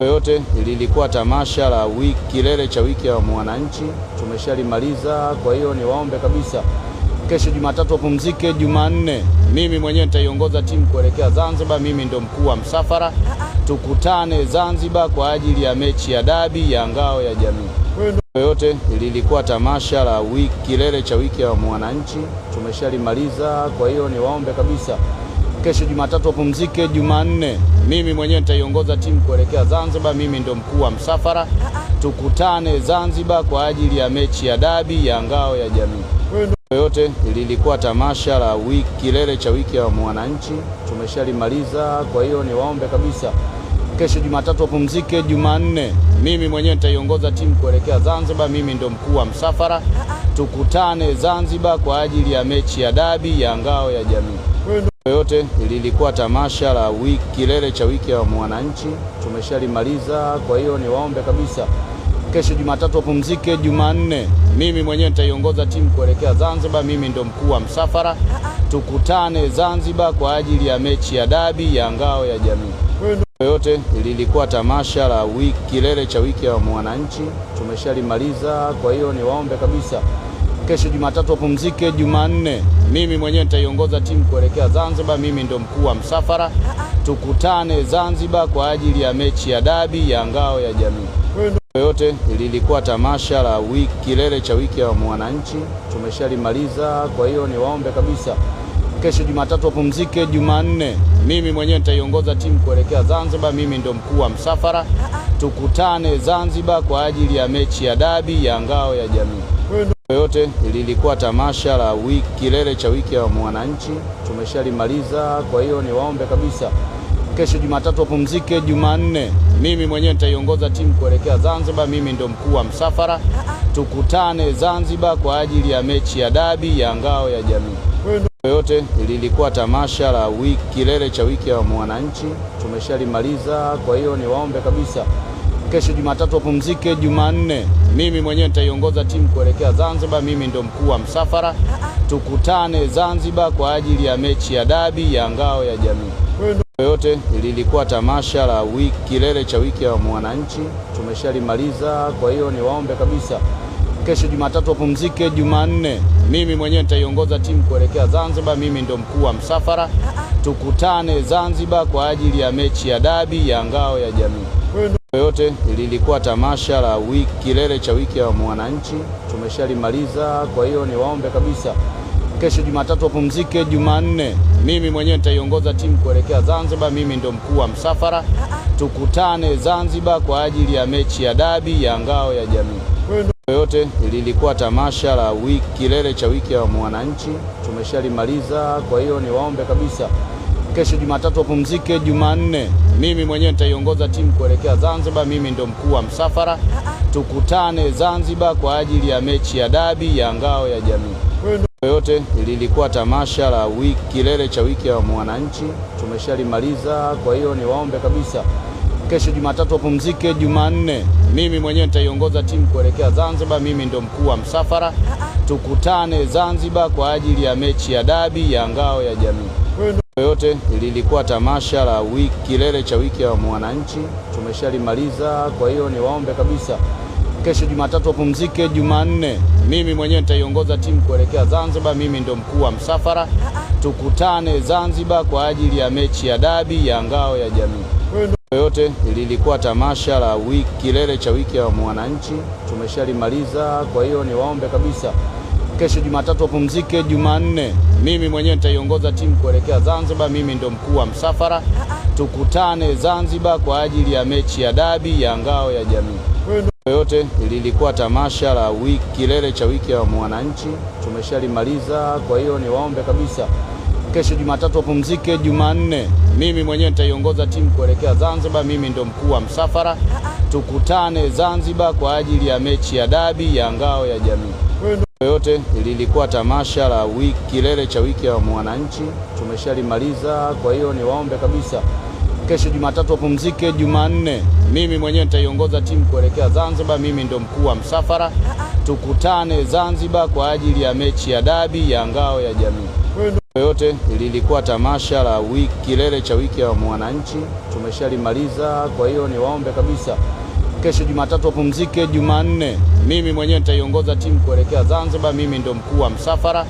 yote lilikuwa tamasha la kilele cha wiki ya mwananchi, tumeshalimaliza. Kwa hiyo niwaombe kabisa, kesho Jumatatu wapumzike. Jumanne mimi mwenyewe nitaiongoza timu kuelekea Zanzibar, mimi ndo mkuu wa msafara. Tukutane Zanzibar kwa ajili ya mechi ya dabi ya ngao ya jamii. Yote lilikuwa tamasha la kilele cha wiki ya mwananchi, tumeshalimaliza. Kwa hiyo niwaombe kabisa, kesho Jumatatu wapumzike. Jumanne mimi mwenyewe nitaiongoza timu kuelekea Zanzibar, mimi ndo mkuu wa msafara. Tukutane Zanzibar kwa ajili ya mechi ya dabi ya ngao ya jamii. Yote lilikuwa tamasha la kilele cha wiki ya mwananchi, tumeshalimaliza. Kwa hiyo niwaombe kabisa, kesho Jumatatu wapumzike. Jumanne mimi mwenyewe nitaiongoza timu kuelekea Zanzibar, mimi ndo mkuu wa msafara. Tukutane Zanzibar kwa ajili ya mechi ya dabi ya ngao ya jamii. Yote lilikuwa tamasha la kilele cha wiki ya mwananchi, tumeshalimaliza. Kwa hiyo niwaombe kabisa, kesho Jumatatu wapumzike. Jumanne mimi mwenyewe nitaiongoza timu kuelekea Zanzibar, mimi ndo mkuu wa msafara. Tukutane Zanzibar kwa ajili ya mechi ya dabi ya ngao ya jamii. Yote lilikuwa tamasha la kilele cha wiki ya mwananchi, tumeshalimaliza. Kwa hiyo niwaombe kabisa, kesho Jumatatu wapumzike. Jumanne mimi mwenyewe nitaiongoza timu kuelekea Zanzibar, mimi ndo mkuu wa msafara. Tukutane Zanzibar kwa ajili ya mechi ya dabi ya ngao ya jamii. Yote lilikuwa tamasha la kilele cha wiki ya mwananchi, tumeshalimaliza. Kwa hiyo niwaombe kabisa, kesho Jumatatu wapumzike. Jumanne mimi mwenyewe nitaiongoza timu kuelekea Zanzibar, mimi ndo mkuu wa msafara. Tukutane Zanzibar kwa ajili ya mechi ya dabi ya ngao ya jamii. Yote lilikuwa tamasha la kilele cha wiki ya mwananchi, tumeshalimaliza. Kwa hiyo niwaombe kabisa, kesho Jumatatu wapumzike. Jumanne mimi mwenyewe nitaiongoza timu kuelekea Zanzibar, mimi ndo mkuu wa msafara. Tukutane Zanzibar kwa ajili ya mechi ya dabi ya ngao ya jamii. Yote lilikuwa tamasha la kilele cha wiki ya mwananchi, tumeshalimaliza. Kwa hiyo niwaombe kabisa, kesho Jumatatu wapumzike. Jumanne mimi mwenyewe nitaiongoza timu kuelekea Zanzibar, mimi ndo mkuu wa msafara. Tukutane Zanzibar kwa ajili ya mechi ya dabi ya ngao ya jamii. Yote lilikuwa tamasha la kilele cha wiki ya mwananchi, tumeshalimaliza. Kwa hiyo niwaombe kabisa, kesho Jumatatu wapumzike. Jumanne mimi mwenyewe nitaiongoza timu kuelekea Zanzibar, mimi ndo mkuu wa msafara. Tukutane Zanzibar kwa ajili ya mechi ya dabi ya ngao ya jamii. Yote lilikuwa tamasha la kilele cha wiki ya mwananchi, tumeshalimaliza. Kwa hiyo niwaombe kabisa, kesho Jumatatu wapumzike. Jumanne mimi mwenyewe nitaiongoza timu kuelekea Zanzibar, mimi ndo mkuu wa msafara. Tukutane Zanzibar kwa ajili ya mechi ya dabi ya ngao ya jamii. Yote lilikuwa tamasha la kilele cha wiki ya mwananchi, tumeshalimaliza. Kwa hiyo niwaombe kabisa, kesho Jumatatu wapumzike. Jumanne mimi mwenyewe nitaiongoza timu kuelekea Zanzibar, mimi ndo mkuu wa msafara. Tukutane Zanzibar kwa ajili ya mechi ya dabi ya ngao ya jamii. Yote lilikuwa tamasha la kilele cha wiki ya mwananchi, tumeshalimaliza. Kwa hiyo niwaombe kabisa, kesho Jumatatu wapumzike. Jumanne mimi mwenyewe nitaiongoza timu kuelekea Zanzibar, mimi ndo mkuu wa msafara. Tukutane Zanzibar kwa ajili ya mechi ya dabi ya ngao ya jamii. Yote lilikuwa tamasha la kilele cha wiki ya mwananchi, tumeshalimaliza. Kwa hiyo niwaombe kabisa, kesho Jumatatu wapumzike. Jumanne mimi mwenyewe nitaiongoza timu kuelekea Zanzibar, mimi ndo mkuu wa msafara. Tukutane Zanzibar kwa ajili ya mechi ya dabi ya ngao ya jamii. Yote lilikuwa tamasha la kilele cha wiki ya mwananchi, tumeshalimaliza. Kwa hiyo niwaombe kabisa, kesho Jumatatu wapumzike. Jumanne mimi mwenyewe nitaiongoza timu kuelekea Zanzibar, mimi ndo mkuu wa msafara. Tukutane Zanzibar kwa ajili ya mechi ya dabi ya ngao ya jamii. Yote lilikuwa tamasha la kilele cha wiki ya mwananchi, tumeshalimaliza. Kwa hiyo niwaombe kabisa, kesho Jumatatu wapumzike. Jumanne mimi mwenyewe nitaiongoza timu kuelekea Zanzibar, mimi ndo mkuu wa msafara. Tukutane Zanzibar kwa ajili ya mechi ya dabi ya ngao ya jamii. Yote lilikuwa tamasha la kilele cha wiki ya mwananchi, tumeshalimaliza. Kwa hiyo niwaombe kabisa, kesho Jumatatu wapumzike. Jumanne mimi mwenyewe nitaiongoza timu kuelekea Zanzibar, mimi ndo mkuu wa msafara. Tukutane Zanzibar kwa ajili ya mechi ya dabi ya ngao ya jamii. yote lilikuwa tamasha la kilele cha wiki ya mwananchi, tumeshalimaliza. Kwa hiyo niwaombe kabisa, kesho Jumatatu wapumzike. Jumanne mimi mwenyewe nitaiongoza timu kuelekea Zanzibar, mimi ndo mkuu wa msafara.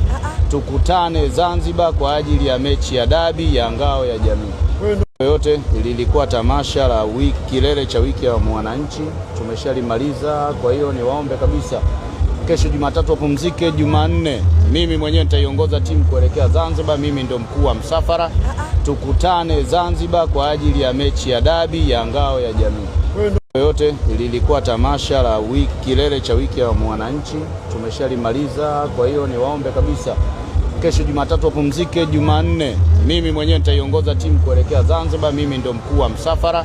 Tukutane Zanzibar kwa ajili ya mechi ya dabi ya ngao ya jamii. Yote lilikuwa tamasha la kilele cha wiki ya mwananchi, tumeshalimaliza. Kwa hiyo niwaombe kabisa, kesho Jumatatu wapumzike. Jumanne mimi mwenyewe nitaiongoza timu kuelekea Zanzibar, mimi ndo mkuu wa msafara. Tukutane Zanzibar kwa ajili ya mechi ya dabi ya ngao ya jamii. Yote lilikuwa tamasha la kilele cha wiki ya mwananchi, tumeshalimaliza. Kwa hiyo niwaombe kabisa, kesho Jumatatu wapumzike. Jumanne mimi mwenyewe nitaiongoza timu kuelekea Zanzibar, mimi ndo mkuu wa msafara.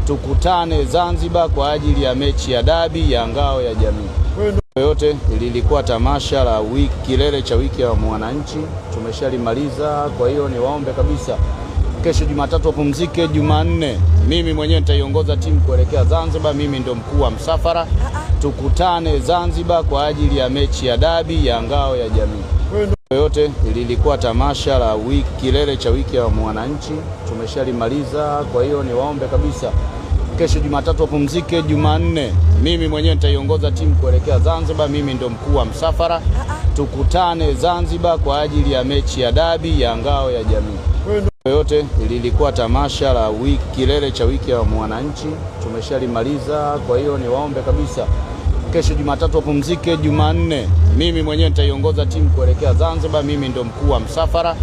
Tukutane Zanzibar kwa ajili ya mechi ya dabi ya ngao ya jamii. Yote lilikuwa tamasha la kilele cha wiki ya mwananchi, tumeshalimaliza. Kwa hiyo niwaombe kabisa, kesho Jumatatu wapumzike. Jumanne mimi mwenyewe nitaiongoza timu kuelekea Zanzibar, mimi ndo mkuu wa msafara. Tukutane Zanzibar kwa ajili ya mechi ya dabi ya ngao ya jamii. Yote lilikuwa tamasha la kilele cha wiki ya mwananchi, tumeshalimaliza. Kwa hiyo niwaombe kabisa, kesho Jumatatu wapumzike. Jumanne mimi mwenyewe nitaiongoza timu kuelekea Zanzibar, mimi ndo mkuu wa msafara. Tukutane Zanzibar kwa ajili ya mechi ya dabi ya ngao ya jamii. Yote lilikuwa tamasha la kilele cha wiki ya mwananchi, tumeshalimaliza. Kwa hiyo niwaombe kabisa, kesho Jumatatu wapumzike. Jumanne mimi mwenyewe nitaiongoza timu kuelekea Zanzibar, mimi ndo mkuu wa msafara.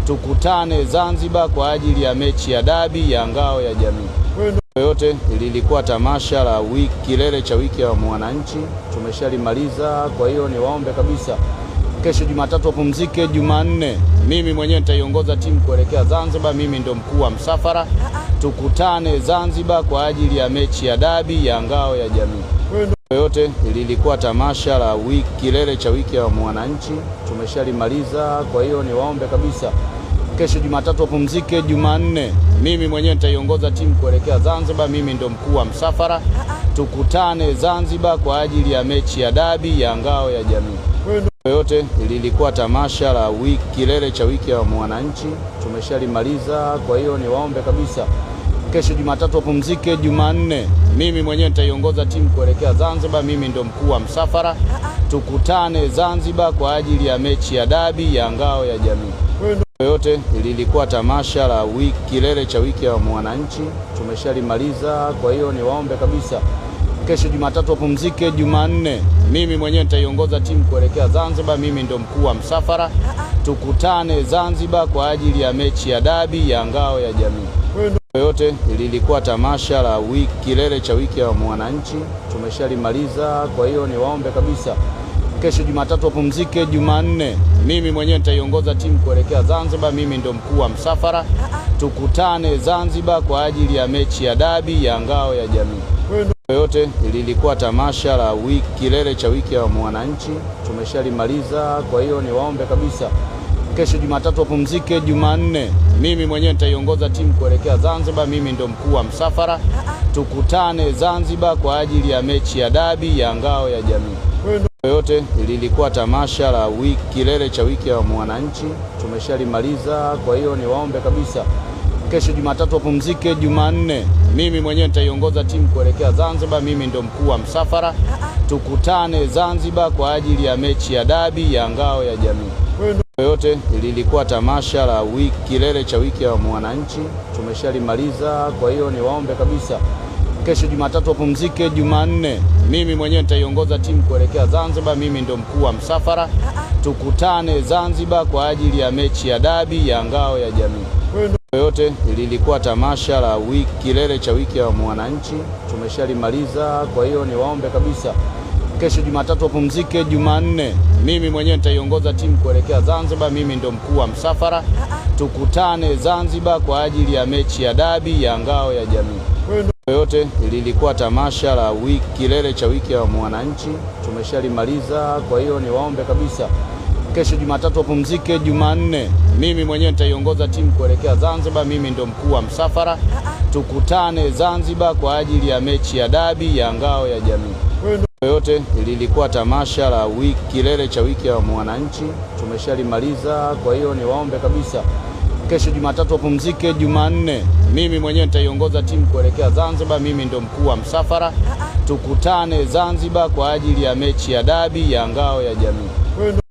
Tukutane Zanzibar kwa ajili ya mechi ya dabi ya ngao ya jamii. Yote lilikuwa tamasha la kilele cha wiki ya mwananchi, tumeshalimaliza. Kwa hiyo niwaombe kabisa, kesho Jumatatu wapumzike. Jumanne mimi mwenyewe nitaiongoza timu kuelekea Zanzibar, mimi ndo mkuu wa msafara. Tukutane Zanzibar kwa ajili ya mechi ya dabi ya ngao ya jamii. Yote lilikuwa tamasha la kilele cha wiki ya mwananchi, tumeshalimaliza. Kwa hiyo niwaombe kabisa, kesho Jumatatu wapumzike. Jumanne mimi mwenyewe nitaiongoza timu kuelekea Zanzibar, mimi ndo mkuu wa msafara. Tukutane Zanzibar kwa ajili ya mechi ya dabi ya ngao ya jamii. Yote lilikuwa tamasha la kilele cha wiki ya mwananchi, tumeshalimaliza. Kwa hiyo niwaombe kabisa, kesho Jumatatu wapumzike. Jumanne mimi mwenyewe nitaiongoza timu kuelekea Zanzibar, mimi ndo mkuu wa msafara. Tukutane Zanzibar kwa ajili ya mechi ya dabi ya ngao ya jamii. Yote lilikuwa tamasha la kilele cha wiki ya mwananchi, tumeshalimaliza. Kwa hiyo niwaombe kabisa, kesho Jumatatu wapumzike. Jumanne mimi mwenyewe nitaiongoza timu kuelekea Zanzibar, mimi ndo mkuu wa msafara. Tukutane Zanzibar kwa ajili ya mechi ya dabi ya ngao ya jamii. Yote lilikuwa tamasha la kilele cha wiki ya mwananchi, tumeshalimaliza. Kwa hiyo niwaombe kabisa, kesho Jumatatu wapumzike. Jumanne mimi mwenyewe nitaiongoza timu kuelekea Zanzibar, mimi ndo mkuu wa msafara. Tukutane Zanzibar kwa ajili ya mechi ya dabi ya ngao ya jamii. Yote lilikuwa tamasha la kilele cha wiki ya mwananchi, tumeshalimaliza. Kwa hiyo niwaombe kabisa, kesho Jumatatu wapumzike. Jumanne mimi mwenyewe nitaiongoza timu kuelekea Zanzibar, mimi ndo mkuu wa msafara. Tukutane Zanzibar kwa ajili ya mechi ya dabi ya ngao ya jamii. Yote lilikuwa tamasha la kilele cha wiki ya mwananchi, tumeshalimaliza. Kwa hiyo niwaombe kabisa, kesho Jumatatu wapumzike. Jumanne mimi mwenyewe nitaiongoza timu kuelekea Zanzibar, mimi ndo mkuu wa msafara. Tukutane Zanzibar kwa ajili ya mechi ya dabi ya ngao ya jamii. Yote lilikuwa tamasha la kilele cha wiki ya mwananchi, tumeshalimaliza. Kwa hiyo niwaombe kabisa, kesho Jumatatu wapumzike. Jumanne mimi mwenyewe nitaiongoza timu kuelekea Zanzibar, mimi ndo mkuu wa msafara. Tukutane Zanzibar kwa ajili ya mechi ya dabi ya ngao ya jamii. Yote lilikuwa tamasha la kilele cha wiki ya mwananchi, tumeshalimaliza. Kwa hiyo niwaombe kabisa, kesho Jumatatu wapumzike. Jumanne mimi mwenyewe nitaiongoza timu kuelekea Zanzibar, mimi ndo mkuu wa msafara. Tukutane Zanzibar kwa ajili ya mechi ya dabi ya ngao ya jamii. Yote lilikuwa tamasha la kilele cha wiki ya mwananchi, tumeshalimaliza. Kwa hiyo niwaombe kabisa, kesho Jumatatu wapumzike. Jumanne mimi mwenyewe nitaiongoza timu kuelekea Zanzibar, mimi ndo mkuu wa msafara. Tukutane Zanzibar kwa ajili ya mechi ya dabi ya ngao ya jamii. yote lilikuwa tamasha la kilele cha wiki ya mwananchi, tumeshalimaliza. Kwa hiyo ni waombe kabisa, kesho Jumatatu wapumzike, Jumanne mimi mwenyewe nitaiongoza timu kuelekea Zanzibar. Mimi ndo mkuu wa msafara, tukutane Zanzibar kwa ajili ya mechi ya dabi ya ngao ya jamii.